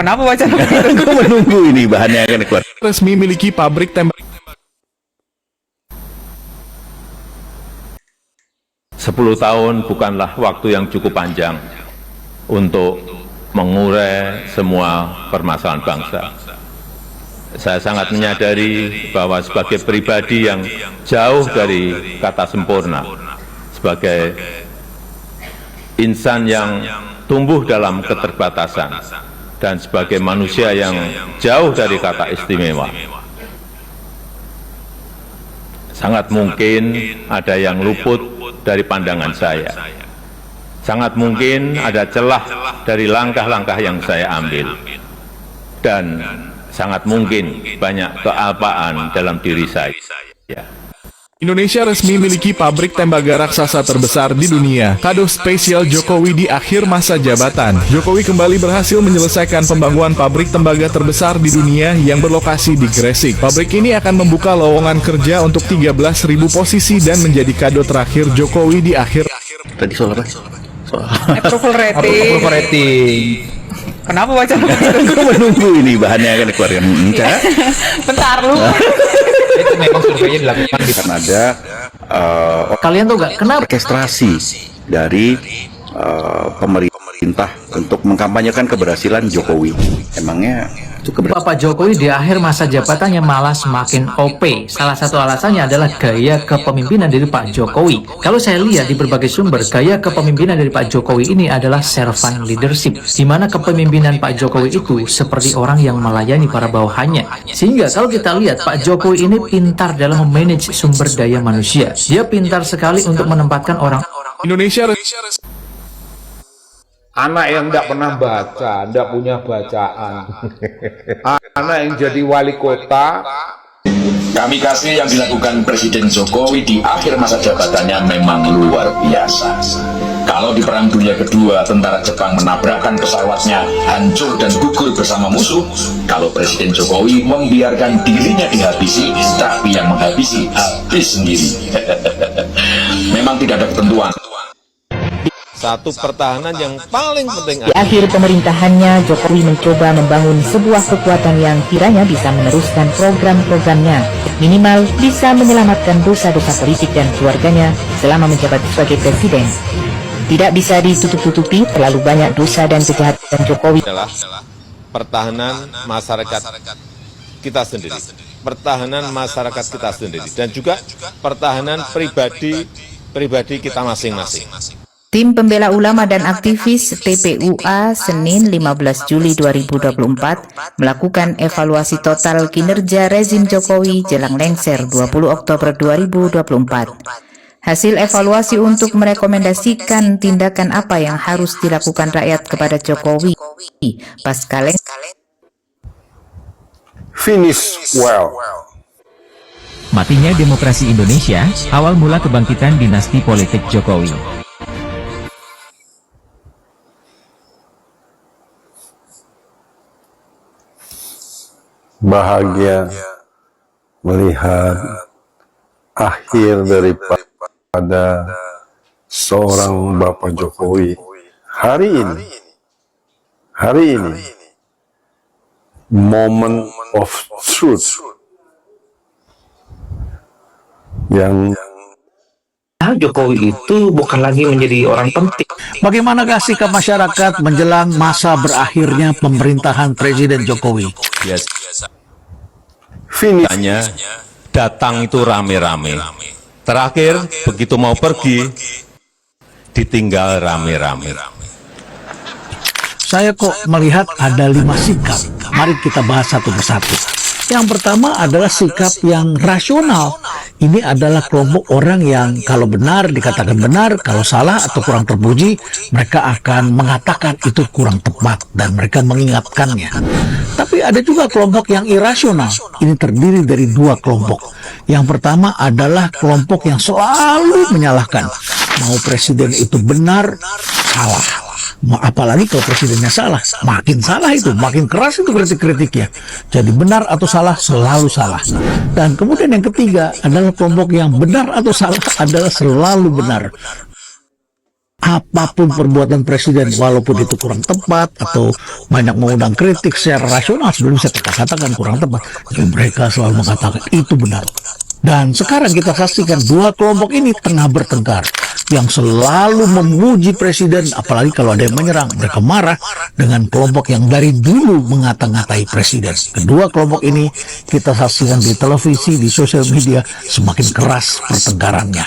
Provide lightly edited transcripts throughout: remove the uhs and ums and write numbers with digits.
Kenapa wacana begitu? Aku menunggu ini bahannya akan keluar. Resmi miliki pabrik tembak. 10 tahun bukanlah waktu yang cukup panjang untuk mengurai semua permasalahan bangsa. Saya sangat menyadari bahwa sebagai pribadi yang jauh dari kata sempurna, sebagai insan yang tumbuh dalam keterbatasan, dan sebagai manusia yang jauh dari kata istimewa, sangat mungkin ada yang luput dari pandangan saya. Sangat mungkin ada celah dari langkah-langkah yang saya ambil. Dan sangat mungkin banyak kealpaan dalam diri saya. Indonesia resmi miliki pabrik tembaga raksasa terbesar di dunia. Kado spesial Jokowi di akhir masa jabatan. Jokowi kembali berhasil menyelesaikan pembangunan pabrik tembaga terbesar di dunia yang berlokasi di Gresik. Pabrik ini akan membuka lowongan kerja untuk 13.000 posisi dan menjadi kado terakhir Jokowi di akhir. Tadi soal apa? Soal Approval rating. Kenapa wacana begitu? aku menunggu ini bahannya akan keluar. Bentar lu. Itu memang surveinya dilakukan di Kan ada kalian tuh gak kenapa orkestrasi dari pemerintah untuk mengkampanyekan keberhasilan Jokowi. Emangnya itu keberhasilan? Bapak Jokowi di akhir masa jabatannya malah semakin OP. Salah satu alasannya adalah gaya kepemimpinan dari Pak Jokowi. Kalau saya lihat di berbagai sumber, gaya kepemimpinan dari Pak Jokowi ini adalah servant leadership, di mana kepemimpinan Pak Jokowi itu seperti orang yang melayani para bawahannya. Sehingga kalau kita lihat, Pak Jokowi ini pintar dalam memanage sumber daya manusia. Dia pintar sekali untuk menempatkan orang Indonesia Anak yang tidak pernah baca, tidak punya bacaan. Anak yang jadi wali kota. Kamikaze yang dilakukan Presiden Jokowi di akhir masa jabatannya memang luar biasa. Kalau di Perang Dunia Kedua, tentara Jepang menabrakkan pesawatnya, hancur dan gugur bersama musuh. Kalau Presiden Jokowi membiarkan dirinya dihabisi, tapi yang menghabisi habis sendiri. Memang tidak ada ketentuan. Satu pertahanan yang paling penting. Di akhir pemerintahannya, Jokowi mencoba membangun sebuah kekuatan yang kiranya bisa meneruskan program-programnya. Minimal bisa menyelamatkan dosa-dosa politik dan keluarganya selama menjabat sebagai presiden. Tidak bisa ditutup-tutupi terlalu banyak dosa dan kejahatan Jokowi. Adalah pertahanan masyarakat kita sendiri. Pertahanan masyarakat kita sendiri. Dan juga pertahanan pribadi kita masing-masing. Tim pembela ulama dan aktivis TPUA Senin 15 Juli 2024 melakukan evaluasi total kinerja rezim Jokowi jelang lengser 20 Oktober 2024. Hasil evaluasi untuk merekomendasikan tindakan apa yang harus dilakukan rakyat kepada Jokowi pasca lengser. Finish well. Matinya demokrasi Indonesia, awal mula kebangkitan dinasti politik Jokowi. Bahagia melihat akhir daripada seorang Bapak Jokowi hari ini moment of truth yang Jokowi itu bukan lagi menjadi orang penting. Bagaimanakah sikap masyarakat menjelang masa berakhirnya pemerintahan Presiden Jokowi? Hanya datang itu rame-rame. Terakhir, begitu mau pergi, ditinggal rame-rame. Saya kok melihat ada 5 sikap. Mari kita bahas satu persatu. Yang pertama adalah sikap yang rasional. Ini adalah kelompok orang yang kalau benar dikatakan benar, kalau salah atau kurang terpuji, mereka akan mengatakan itu kurang tepat dan mereka mengingatkannya. Tapi ada juga kelompok yang irasional. Ini terdiri dari 2 kelompok. Yang pertama adalah kelompok yang selalu menyalahkan. Mau presiden itu benar, salah. Apalagi kalau presidennya salah, makin salah itu, makin keras itu kritik-kritiknya. Jadi benar atau salah, selalu salah. Dan kemudian yang ketiga adalah kelompok yang benar atau salah adalah selalu benar. apapun perbuatan presiden, walaupun itu kurang tepat atau banyak mengundang kritik secara rasional, sebelum saya katakan kurang tepat, tapi mereka selalu mengatakan itu benar. Dan sekarang kita saksikan dua kelompok ini tengah bertengkar, yang selalu memuji presiden, apalagi kalau ada yang menyerang. Mereka marah dengan kelompok yang dari dulu mengata-ngatai presiden. Kedua kelompok ini kita saksikan di televisi, di sosial media, semakin keras pertengkarannya.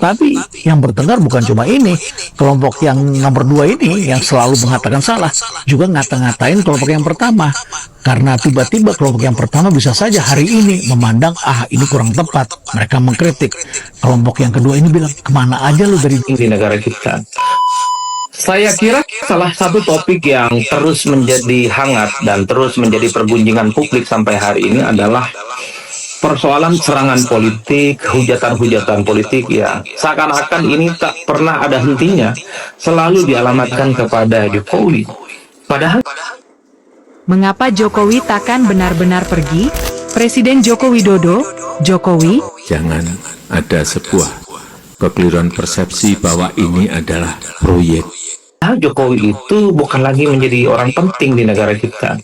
Tapi yang bertengkar bukan cuma ini, kelompok yang nomor 2 ini yang selalu mengatakan salah, juga ngata-ngatain kelompok yang pertama. Karena tiba-tiba kelompok yang pertama bisa saja hari ini memandang, ini kurang tepat. Mereka mengkritik. Kelompok yang kedua ini bilang, kemana aja lu dari di negara kita. Saya kira salah satu topik yang terus menjadi hangat dan terus menjadi perbincangan publik sampai hari ini adalah persoalan serangan politik, hujatan-hujatan politik ya. Seakan-akan ini tak pernah ada hentinya, selalu dialamatkan kepada Jokowi. Padahal mengapa Jokowi takkan benar-benar pergi? Presiden Joko Widodo, Jokowi, Jangan ada sebuah kekeliruan persepsi bahwa ini adalah proyek. Jokowi itu bukan lagi menjadi orang penting di negara kita.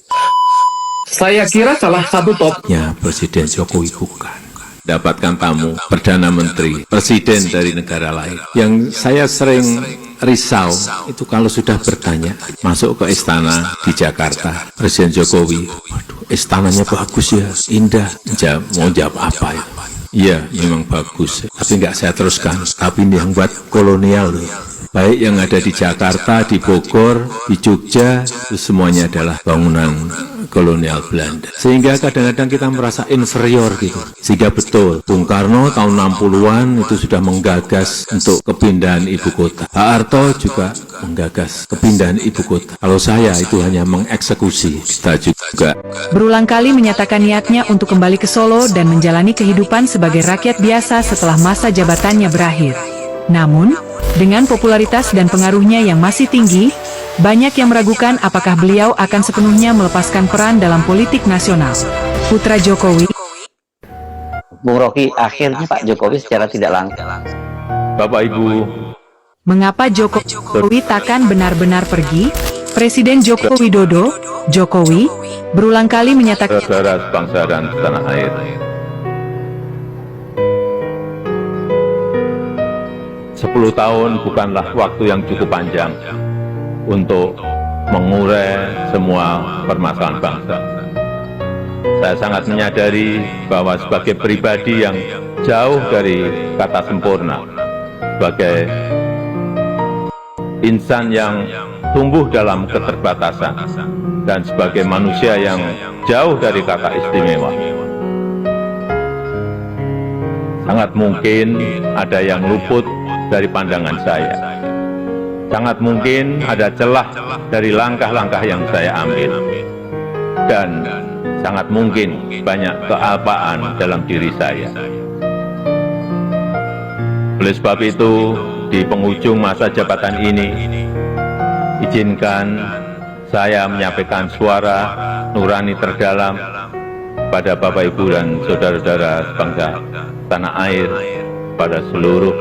Saya kira salah satu Ya, Presiden Jokowi bukan. Dapatkan tamu, Perdana Menteri, Presiden dari negara lain. Yang saya sering risau, itu kalau sudah bertanya, masuk ke istana di Jakarta, Presiden Jokowi, waduh, istananya bagus ya, indah. Mau jawab apa itu? Iya, memang bagus, tapi nggak saya teruskan. Tapi ini yang buat kolonial loh. Baik yang ada di Jakarta, di Bogor, di Jogja, itu semuanya adalah bangunan kolonial Belanda. Sehingga kadang-kadang kita merasa inferior gitu. Sehingga betul, Bung Karno tahun 60-an itu sudah menggagas untuk kepindahan ibu kota. Pak Harto juga menggagas kepindahan ibu kota. Kalau saya itu hanya mengeksekusi. Kita juga berulang kali menyatakan niatnya untuk kembali ke Solo dan menjalani kehidupan sebagai rakyat biasa setelah masa jabatannya berakhir. Namun, dengan popularitas dan pengaruhnya yang masih tinggi, banyak yang meragukan apakah beliau akan sepenuhnya melepaskan peran dalam politik nasional. Putra Jokowi, Bung Rocky, akhirnya Pak Jokowi secara tidak langsung. Bapak Ibu, mengapa Jokowi takkan benar-benar pergi? Presiden Joko Widodo, Jokowi, berulang kali menyatakan saudara sebangsa dan setanah air, 10 tahun bukanlah waktu yang cukup panjang untuk mengurai semua permasalahan bangsa. Saya sangat menyadari bahwa sebagai pribadi yang jauh dari kata sempurna, sebagai insan yang tumbuh dalam keterbatasan, dan sebagai manusia yang jauh dari kata istimewa, sangat mungkin ada yang luput dari pandangan saya. Sangat mungkin ada celah dari langkah-langkah yang saya ambil. Dan sangat mungkin banyak kealpaan dalam diri saya. Oleh sebab itu, di penghujung masa jabatan ini, izinkan saya menyampaikan suara nurani terdalam pada Bapak Ibu dan saudara-saudara bangsa tanah air, pada seluruh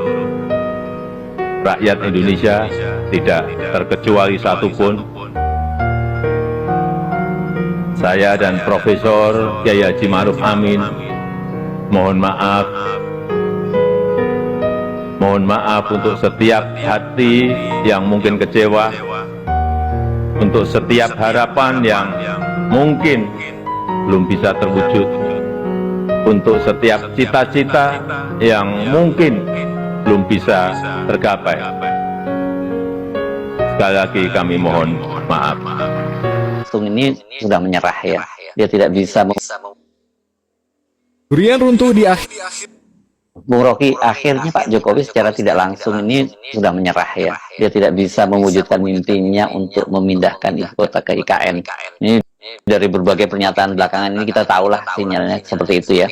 rakyat Indonesia, tidak terkecuali satupun. Saya dan Profesor Kiai Haji Ma'ruf Amin mohon maaf untuk setiap hati yang mungkin kecewa, untuk setiap harapan yang mungkin belum bisa terwujud, untuk setiap cita-cita yang mungkin belum bisa tergapai. Sekali lagi kami mohon maaf. Ini sudah menyerah ya. Dia tidak bisa. Durian runtuh di akhir. Bung Rocky, akhirnya Pak Jokowi secara tidak langsung ini sudah menyerah ya. Dia tidak bisa mewujudkan mimpinya untuk memindahkan ibu kota ke IKN. Ini dari berbagai pernyataan belakangan ini kita tahulah sinyalnya seperti itu ya.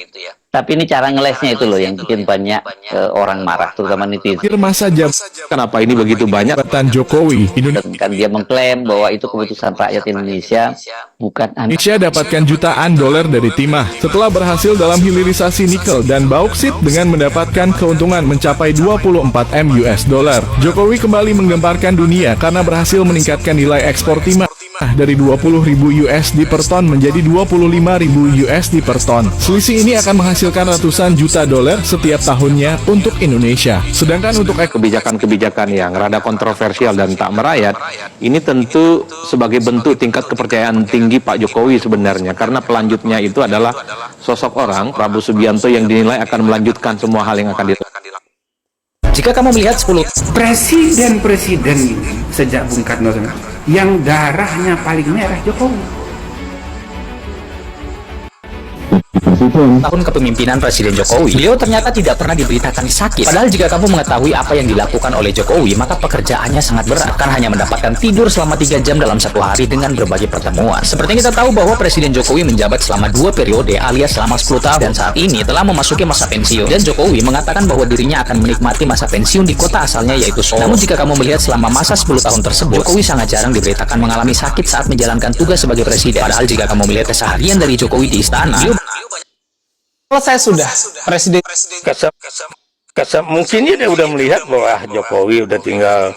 Tapi ini cara ngelesnya itu loh yang bikin banyak orang marah, terutama netizen. Akhir masa jabatan, Kenapa ini begitu banyak? Jokowi, Kan dia mengklaim bahwa itu keputusan rakyat Indonesia, bukan Indonesia dapatkan jutaan dolar dari timah setelah berhasil dalam hilirisasi nikel dan bauksit dengan mendapatkan keuntungan mencapai 24 M US dollar. Jokowi kembali menggemparkan dunia karena berhasil meningkatkan nilai ekspor timah dari 20.000 USD per ton menjadi 25.000 USD per ton. Selisih ini akan menghasilkan ratusan juta dolar setiap tahunnya untuk Indonesia. Sedangkan untuk Kebijakan-kebijakan yang rada kontroversial dan tak merayat, ini tentu sebagai bentuk tingkat kepercayaan tinggi Pak Jokowi sebenarnya, karena pelanjutnya itu adalah sosok orang, Prabowo Subianto, yang dinilai akan melanjutkan semua hal yang akan dilakukan. Jika kamu melihat 10 presiden sejak Bung Karno yang darahnya paling merah Jokowi. Tahun kepemimpinan Presiden Jokowi, beliau ternyata tidak pernah diberitakan sakit. Padahal jika kamu mengetahui apa yang dilakukan oleh Jokowi, maka pekerjaannya sangat berat. Kan hanya mendapatkan tidur selama 3 jam dalam satu hari dengan berbagai pertemuan. Seperti kita tahu bahwa Presiden Jokowi menjabat selama 2 periode alias selama 10 tahun. Dan saat ini telah memasuki masa pensiun. Dan Jokowi mengatakan bahwa dirinya akan menikmati masa pensiun di kota asalnya yaitu Solo. Namun jika kamu melihat selama masa 10 tahun tersebut, Jokowi sangat jarang diberitakan mengalami sakit saat menjalankan tugas sebagai presiden. Padahal jika kamu melihat keseharian dari Jokowi di istana, Selesai sudah presiden. Mungkin dia udah melihat bahwa Jokowi udah tinggal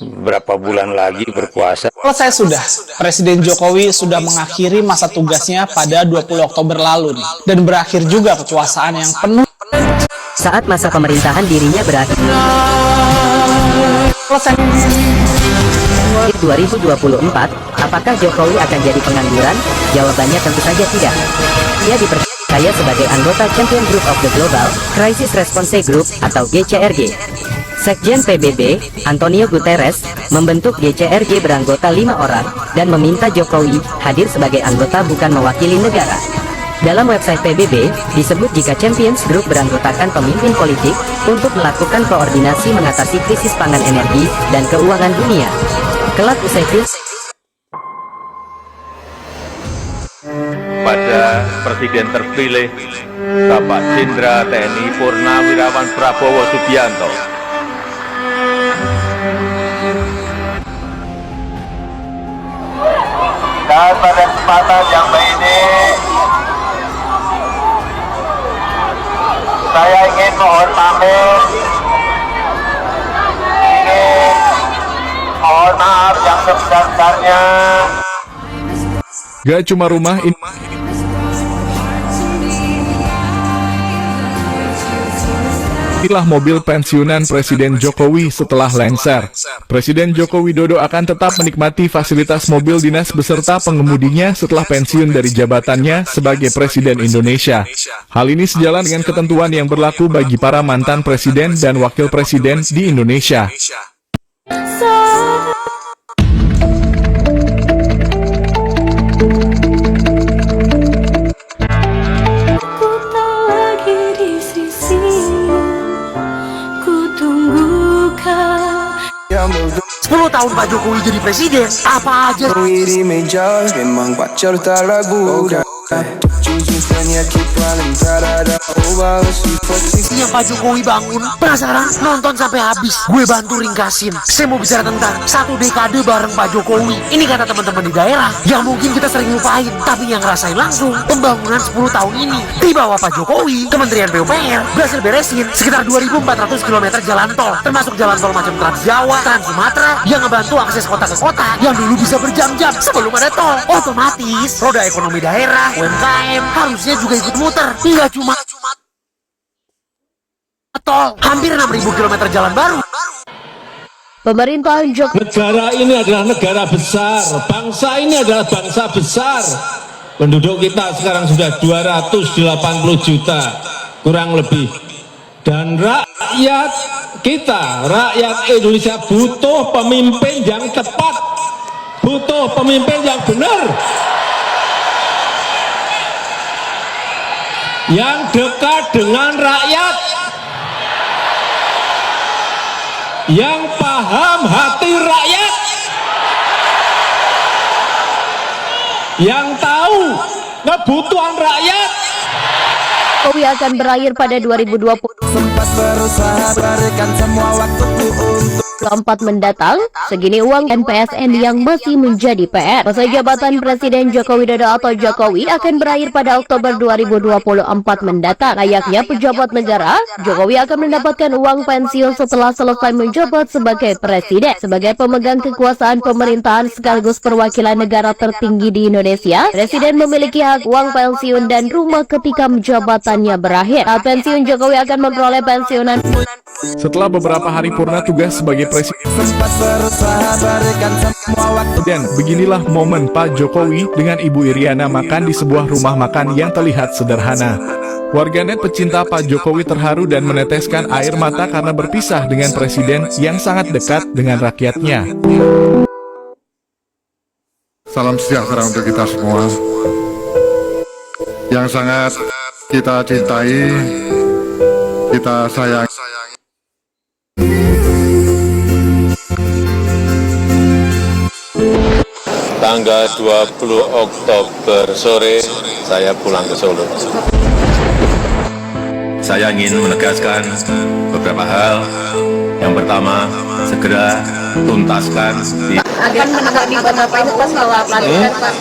berapa bulan lagi berkuasa. Selesai sudah Presiden Jokowi sudah mengakhiri masa tugasnya pada 20 Oktober lalu nih, dan berakhir juga kekuasaan yang penuh. Saat masa pemerintahan dirinya berakhir. Selesai. 2024, apakah Jokowi akan jadi pengangguran? Jawabannya tentu saja tidak. Dia dipercaya sebagai anggota Champion Group of the Global Crisis Response Group atau GCRG. Sekjen PBB, Antonio Guterres, membentuk GCRG beranggota 5 orang dan meminta Jokowi hadir sebagai anggota bukan mewakili negara. Dalam website PBB, disebut jika Champions Group beranggotakan pemimpin politik untuk melakukan koordinasi mengatasi krisis pangan energi dan keuangan dunia. Kelak usai pada Presiden terpilih Bapak Jenderal TNI Purnawirawan Prabowo Subianto. Dan pada kesempatan yang baik ini, saya ingin mohon pamit, mohon maaf yang sebesar-besarnya. Gak cuma rumah ini. Inilah mobil pensiunan Presiden Jokowi setelah lengser. Presiden Joko Widodo akan tetap menikmati fasilitas mobil dinas beserta pengemudinya setelah pensiun dari jabatannya sebagai Presiden Indonesia. Hal ini sejalan dengan ketentuan yang berlaku bagi para mantan presiden dan wakil presiden di Indonesia. Tahun Pak Jokowi jadi presiden, apa aja memang pacar tak ragu. Yang Pak Jokowi bangun, penasaran? Nonton sampai habis. Gue bantu ringkasin. Saya mau bicara tentang 1 dekade bareng Pak Jokowi. Ini kata teman-teman di daerah yang mungkin kita sering lupain, tapi yang ngerasain langsung pembangunan 10 tahun ini. Di bawah Pak Jokowi, Kementerian PUPR berhasil beresin sekitar 2.400 km jalan tol, termasuk jalan tol macam Trans Jawa, Trans Sumatera, yang ngebantu akses kota ke kota yang dulu bisa berjam-jam sebelum ada tol. Otomatis roda ekonomi daerah, UMKM harusnya juga ikut muter. Nggak cuma tol, hampir 6.000 km jalan baru. Pemerintahan Jokowi. Negara ini adalah negara besar, bangsa ini adalah bangsa besar. Penduduk kita sekarang sudah 280 juta, kurang lebih. Dan rakyat kita, rakyat Indonesia butuh pemimpin yang tepat, butuh pemimpin yang benar, yang dekat dengan rakyat, yang paham hati rakyat, yang tahu kebutuhan rakyat, Jokowi akan berakhir pada 2020. Sempat berusaha berikan semua waktuku untuk 2024 mendatang, segini uang NPSN yang masih menjadi PR. Masa jabatan Presiden Joko Widodo atau Jokowi akan berakhir pada Oktober 2024 mendatang. Layaknya pejabat negara, Jokowi akan mendapatkan uang pensiun setelah selesai menjabat sebagai presiden. Sebagai pemegang kekuasaan pemerintahan sekaligus perwakilan negara tertinggi di Indonesia, Presiden memiliki hak uang pensiun dan rumah ketika jabatannya berakhir. Saat pensiun, Jokowi akan memperoleh pensiunan. Setelah beberapa hari purna tugas sebagai presiden, dan beginilah momen Pak Jokowi dengan Ibu Iriana makan di sebuah rumah makan yang terlihat sederhana. Warganet pecinta Pak Jokowi terharu dan meneteskan air mata karena berpisah dengan presiden yang sangat dekat dengan rakyatnya. Salam sejahtera untuk kita semua yang sangat kita cintai, kita sayangi. Tanggal 20 Oktober sore, saya pulang ke Solo. Saya ingin menegaskan beberapa hal. Yang pertama, segera tuntaskan Akan menanggapi Bapak itu pas bahwa pelantikan Pak.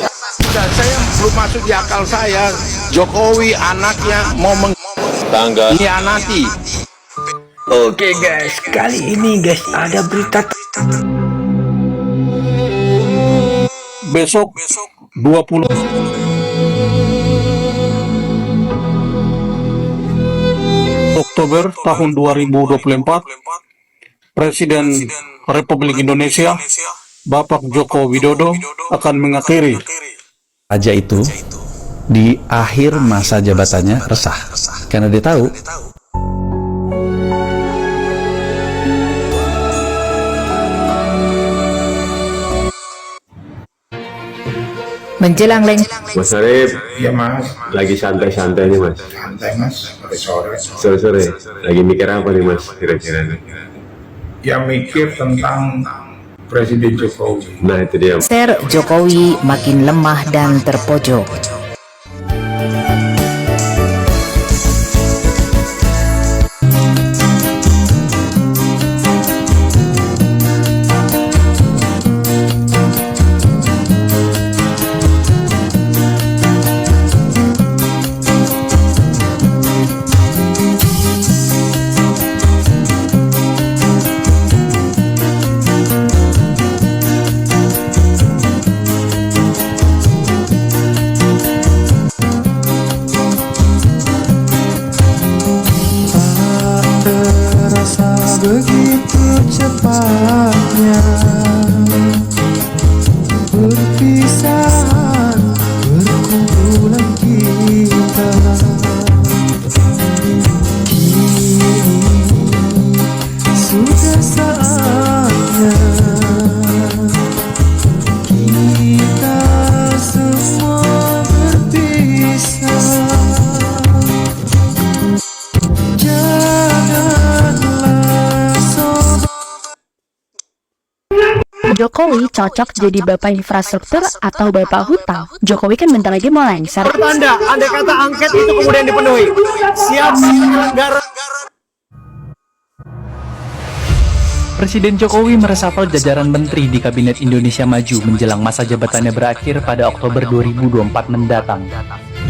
Saya belum masuk di akal saya. Jokowi anaknya mau mengkhianati. Oke guys, kali ini guys ada berita besok 20 Oktober tahun 2024, Presiden Republik Indonesia Bapak Joko Widodo akan mengakhiri. Raja itu di akhir masa jabatannya resah karena dia tahu Menjelang Mas Arif, Ya Mas, lagi santai-santai nih Mas. santai Mas, sore-sore. Sore-sore, lagi mikir apa nih Mas kira-kira nih? Ya mikir tentang Presiden Jokowi. Nah itu dia. Jokowi makin lemah dan terpojok. begitu cepatnya perpisahan perkumpulan kita. Kini sudah saatnya kita semua berpisah. Jokowi cocok jadi bapak infrastruktur atau bapak hutang. Jokowi kan bentar lagi mau lengser. Tanda, andai kata angket itu kemudian dipenuhi, siapa penyelenggara? Presiden Jokowi meresafel jajaran menteri di Kabinet Indonesia Maju menjelang masa jabatannya berakhir pada Oktober 2024 mendatang.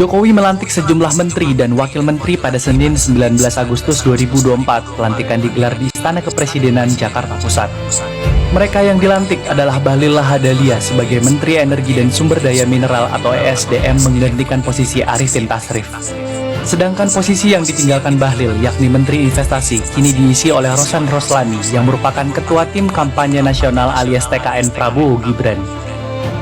Jokowi melantik sejumlah menteri dan wakil menteri pada Senin 19 Agustus 2024. Pelantikan digelar di Istana Kepresidenan Jakarta Pusat. Mereka yang dilantik adalah Bahlil Lahadalia sebagai Menteri Energi dan Sumber Daya Mineral atau ESDM menggantikan posisi Arifin Tasrif. Sedangkan posisi yang ditinggalkan Bahlil, yakni Menteri Investasi, kini diisi oleh Rosan Roslani yang merupakan Ketua Tim Kampanye Nasional alias TKN Prabowo Gibran.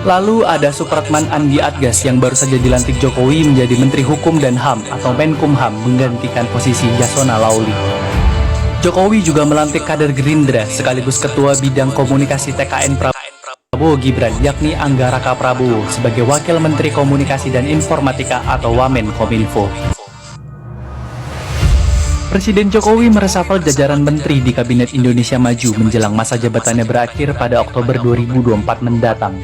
Lalu ada Supratman Andi Adgas yang baru saja dilantik Jokowi menjadi Menteri Hukum dan HAM atau Menkumham menggantikan posisi Yasona Lauli. Jokowi juga melantik kader Gerindra sekaligus Ketua Bidang Komunikasi TKN Prabowo Gibran yakni Anggaraka Prabowo sebagai Wakil Menteri Komunikasi dan Informatika atau Wamenkominfo. Presiden Jokowi meresafel jajaran menteri di Kabinet Indonesia Maju menjelang masa jabatannya berakhir pada Oktober 2024 mendatang.